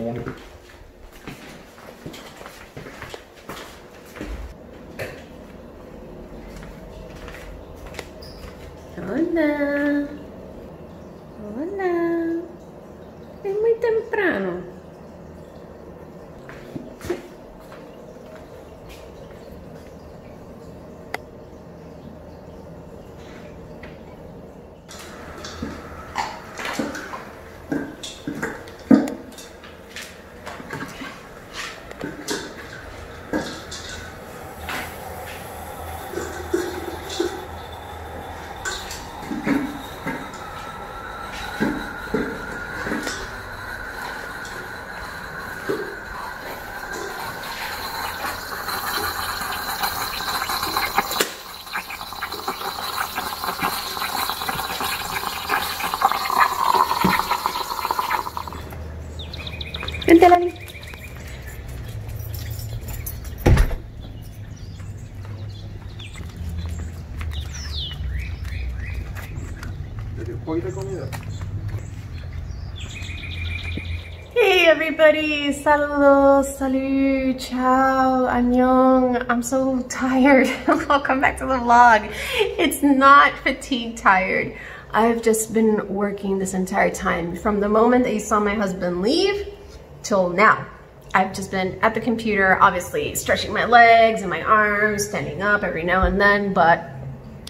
morning. Hola. Hola. Es muy temprano. Vente, Lali. Hey everybody, saludos, salud, ciao, annyeong. I'm so tired. Welcome back to the vlog. It's not fatigue tired. I've just been working this entire time. From the moment that you saw my husband leave till now. I've just been at the computer, obviously stretching my legs and my arms, standing up every now and then, but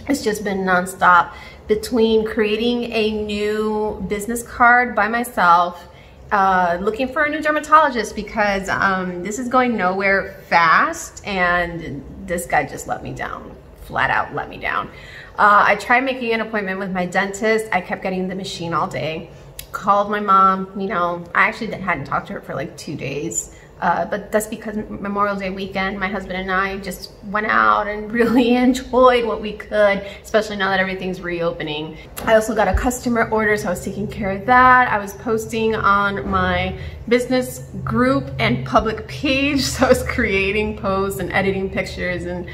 it's just been nonstop between creating a new business card by myself, looking for a new dermatologist because this is going nowhere fast and this guy just let me down, flat out let me down. I tried making an appointment with my dentist. I kept getting the machine all day. Called my mom, you know, I actually hadn't talked to her for like 2 days, but that's because Memorial Day weekend, my husband and I just went out and really enjoyed what we could, especially now that everything's reopening. I also got a customer order, so I was taking care of that. I was posting on my business group and public page, so I was creating posts and editing pictures, and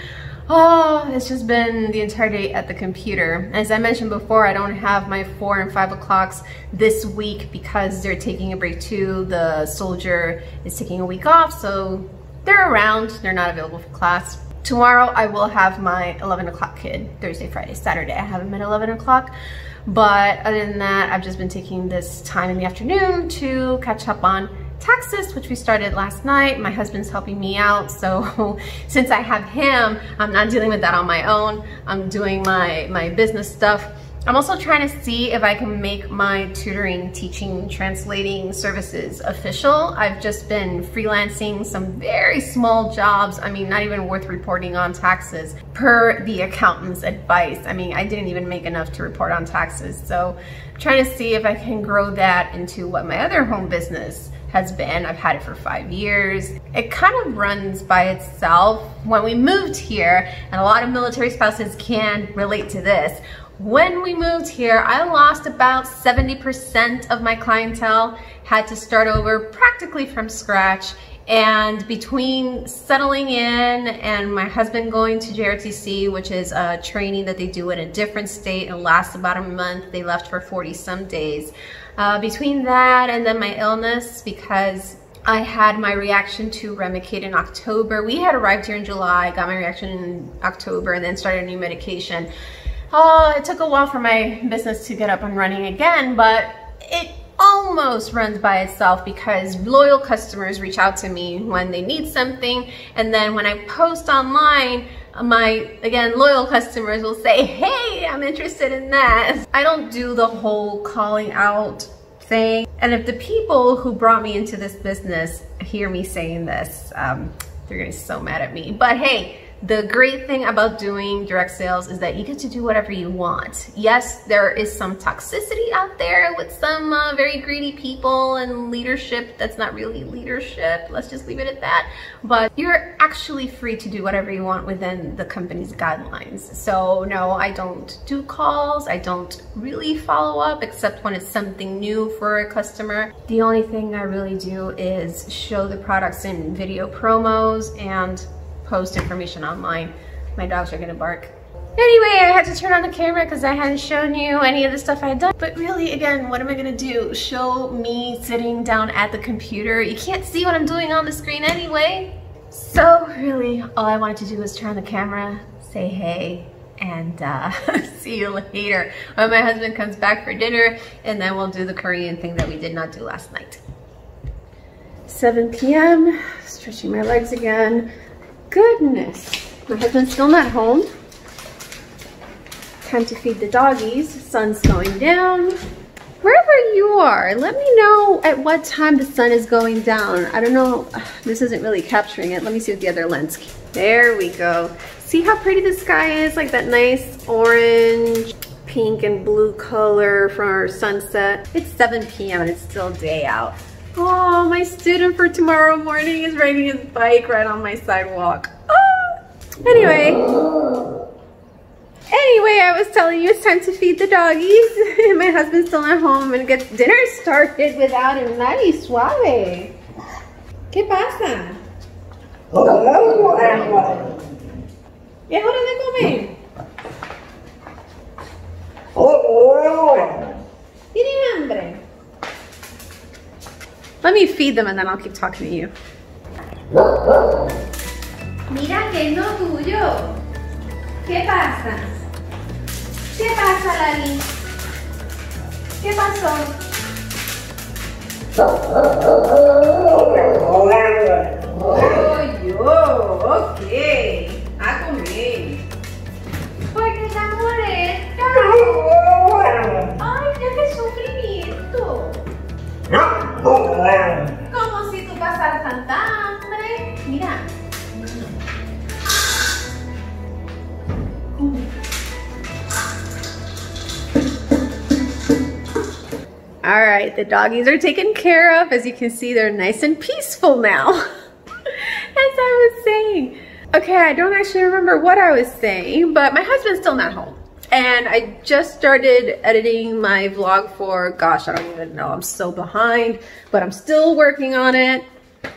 oh, it's just been the entire day at the computer. As I mentioned before, I don't have my 4 and 5 o'clocks this week because they're taking a break too. The soldier is taking a week off, so they're around. They're not available for class. Tomorrow I will have my 11 o'clock kid. Thursday, Friday, Saturday I have him at 11 o'clock. But other than that, I've just been taking this time in the afternoon to catch up on taxes, which we started last night. My husband's helping me out, so since I have him, I'm not dealing with that on my own. I'm doing my business stuff. I'm also trying to see if I can make my tutoring, teaching, translating services official. I've just been freelancing some very small jobs. I mean, not even worth reporting on taxes per the accountant's advice. I mean, I didn't even make enough to report on taxes. So I'm trying to see if I can grow that into what my other home business has been. I've had it for 5 years. It kind of runs by itself. When we moved here, and a lot of military spouses can relate to this, when we moved here, I lost about 70% of my clientele, had to start over practically from scratch. And between settling in and my husband going to JRTC, which is a training that they do in a different state and lasts about a month, they left for 40 some days. Between that and then my illness, because I had my reaction to Remicade in October. We had arrived here in July, got my reaction in October, and then started a new medication. It took a while for my business to get up and running again, but it almost runs by itself because loyal customers reach out to me when they need something, and then when I post online, my, again, loyal customers will say, hey, I'm interested in that. I don't do the whole calling out thing. And if the people who brought me into this business hear me saying this, they're gonna be so mad at me. But hey, the great thing about doing direct sales is that you get to do whatever you want. Yes, there is some toxicity out there with some very greedy people and leadership that's not really leadership. Let's just leave it at that. But you're actually free to do whatever you want within the company's guidelines. So no, I don't do calls. I don't really follow up except when it's something new for a customer. The only thing I really do is show the products in video promos and post information online. My dogs are gonna bark. Anyway, I had to turn on the camera because I hadn't shown you any of the stuff I had done. But really, again, what am I gonna do? Show me sitting down at the computer? You can't see what I'm doing on the screen anyway. So really, all I wanted to do was turn on the camera, say hey, and see you later when my husband comes back for dinner, and then we'll do the Korean thing that we did not do last night. 7 p.m., stretching my legs again. Goodness, my husband's still not home. Time to feed the doggies. Sun's going down. Wherever you are, let me know at what time the sun is going down. I don't know, this isn't really capturing it. Let me see with the other lens. There we go. See how pretty the sky is? Like that nice orange, pink, and blue color from our sunset. It's 7 p.m. and it's still day out. Oh, my student for tomorrow morning is riding his bike right on my sidewalk. Oh. Anyway, I was telling you it's time to feed the doggies. My husband's still at home and get dinner started without him. Nadie suave. ¿Qué pasa? ¿Es hora de comer? ¿Tienen hambre? Let me feed them and then I'll keep talking to you. Mira que no tuyo. ¿Qué pasa? ¿Qué pasa, Lali? ¿Qué pasó? Oh, yo, ok. A comer. Porque está molesta. Ay, qué sufrimiento. Como si tú pasaras tanta hambre. Mira. All right, the doggies are taken care of. As you can see, they're nice and peaceful now. As I was saying. Okay, I don't actually remember what I was saying, but my husband's still not home. And I just started editing my vlog for, gosh, I don't even know. I'm so behind, but I'm still working on it.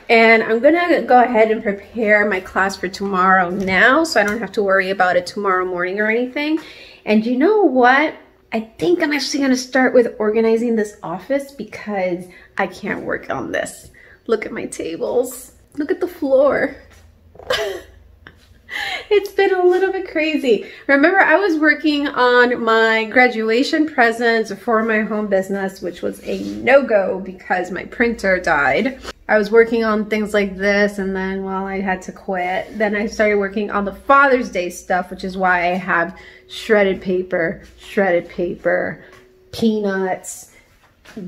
And I'm gonna go ahead and prepare my class for tomorrow now, so I don't have to worry about it tomorrow morning or anything. And you know what? I think I'm actually gonna start with organizing this office because I can't work on this. Look at my tables. Look at the floor. It's been a little bit crazy. Remember, I was working on my graduation presents for my home business, which was a no-go because my printer died. I was working on things like this, and then, well, I had to quit. Then I started working on the Father's Day stuff, which is why I have shredded paper, peanuts,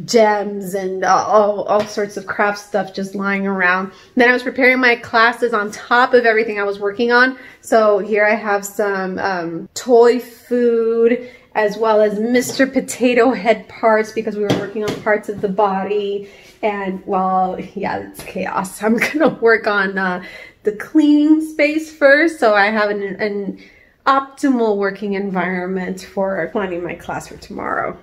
gems, and all sorts of craft stuff just lying around. Then I was preparing my classes on top of everything I was working on. So here I have some toy food, as well as Mr. Potato Head parts, because we were working on parts of the body. And well, yeah, it's chaos. I'm gonna work on the cleaning space first, so I have an optimal working environment for planning my class for tomorrow.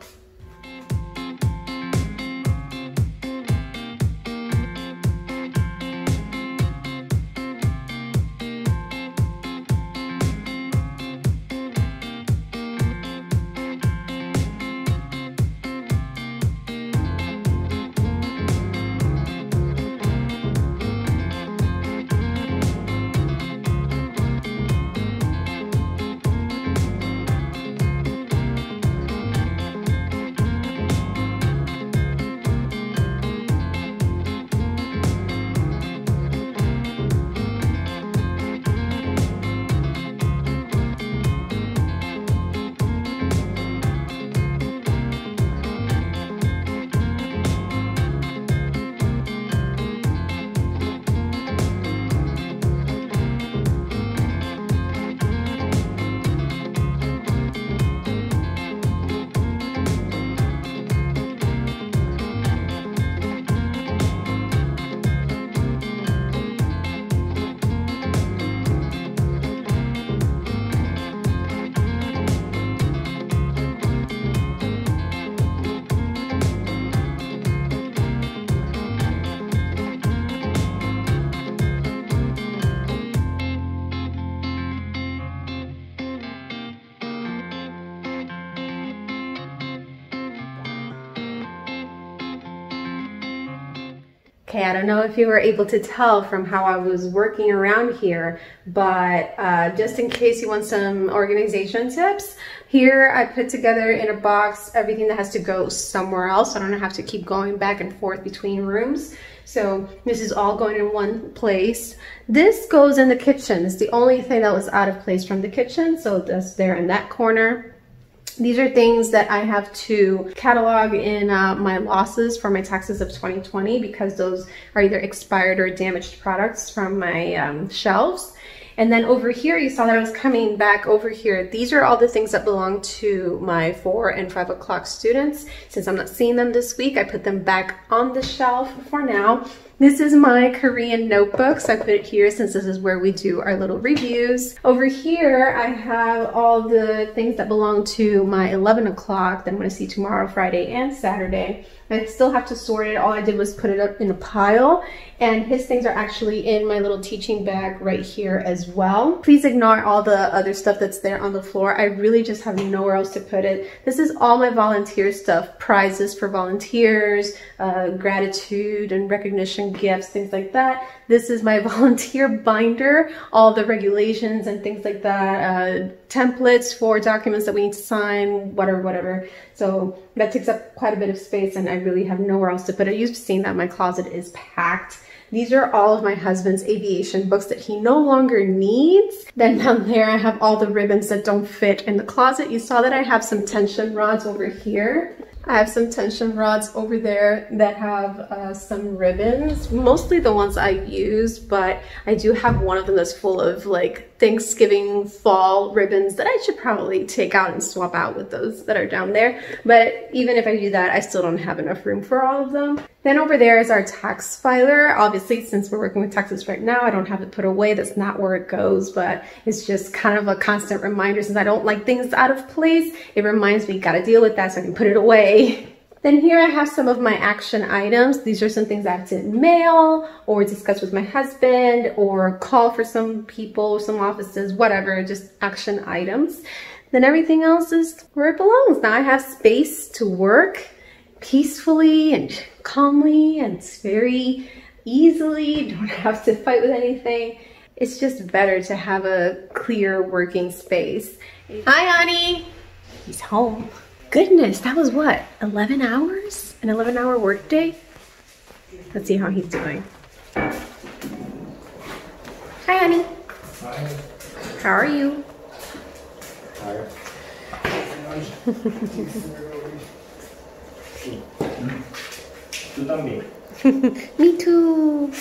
Okay, I don't know if you were able to tell from how I was working around here, but just in case you want some organization tips, here I put together in a box everything that has to go somewhere else, so I don't have to keep going back and forth between rooms. So this is all going in one place. This goes in the kitchen. It's the only thing that was out of place from the kitchen, so that's there in that corner. These are things that I have to catalog in my losses for my taxes of 2020 because those are either expired or damaged products from my shelves. And then over here, you saw that I was coming back over here. These are all the things that belong to my 4 and 5 o'clock students. Since I'm not seeing them this week, I put them back on the shelf for now. This is my Korean notebooks. I put it here since this is where we do our little reviews. Over here, I have all the things that belong to my 11 o'clock that I'm going to see tomorrow, Friday, and Saturday. I still have to sort it. All I did was put it up in a pile, and his things are actually in my little teaching bag right here as well. Please ignore all the other stuff that's there on the floor. I really just have nowhere else to put it. This is all my volunteer stuff, prizes for volunteers, gratitude and recognition gifts, things like that. This is my volunteer binder, all the regulations and things like that, templates for documents that we need to sign, whatever. So that takes up quite a bit of space, and I really have nowhere else to put it. You've seen that my closet is packed. These are all of my husband's aviation books that he no longer needs. Then down there, I have all the ribbons that don't fit in the closet. You saw that I have some tension rods over here. I have some tension rods over there that have some ribbons, mostly the ones I use, but I do have one of them that's full of like Thanksgiving fall ribbons that I should probably take out and swap out with those that are down there. But even if I do that, I still don't have enough room for all of them. Then over there is our tax filer. Obviously, since we're working with taxes right now, I don't have it put away. That's not where it goes, but it's just kind of a constant reminder since I don't like things out of place. It reminds me, gotta deal with that so I can put it away. Then here I have some of my action items. These are some things I have to mail or discuss with my husband or call for some people, some offices, whatever, just action items. Then everything else is where it belongs. Now I have space to work peacefully and calmly and very easily. Don't have to fight with anything. It's just better to have a clear working space. Hi, honey. He's home. Goodness, that was what, 11 hours? An 11-hour workday? Let's see how he's doing. Hi, honey. Hi. How are you? Tired. Me too.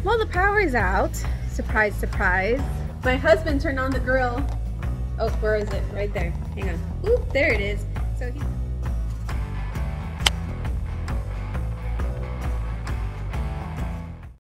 Well, the power is out. Surprise, surprise. My husband turned on the grill. Oh, where is it? Right there. Hang on. Oop, there it is. So he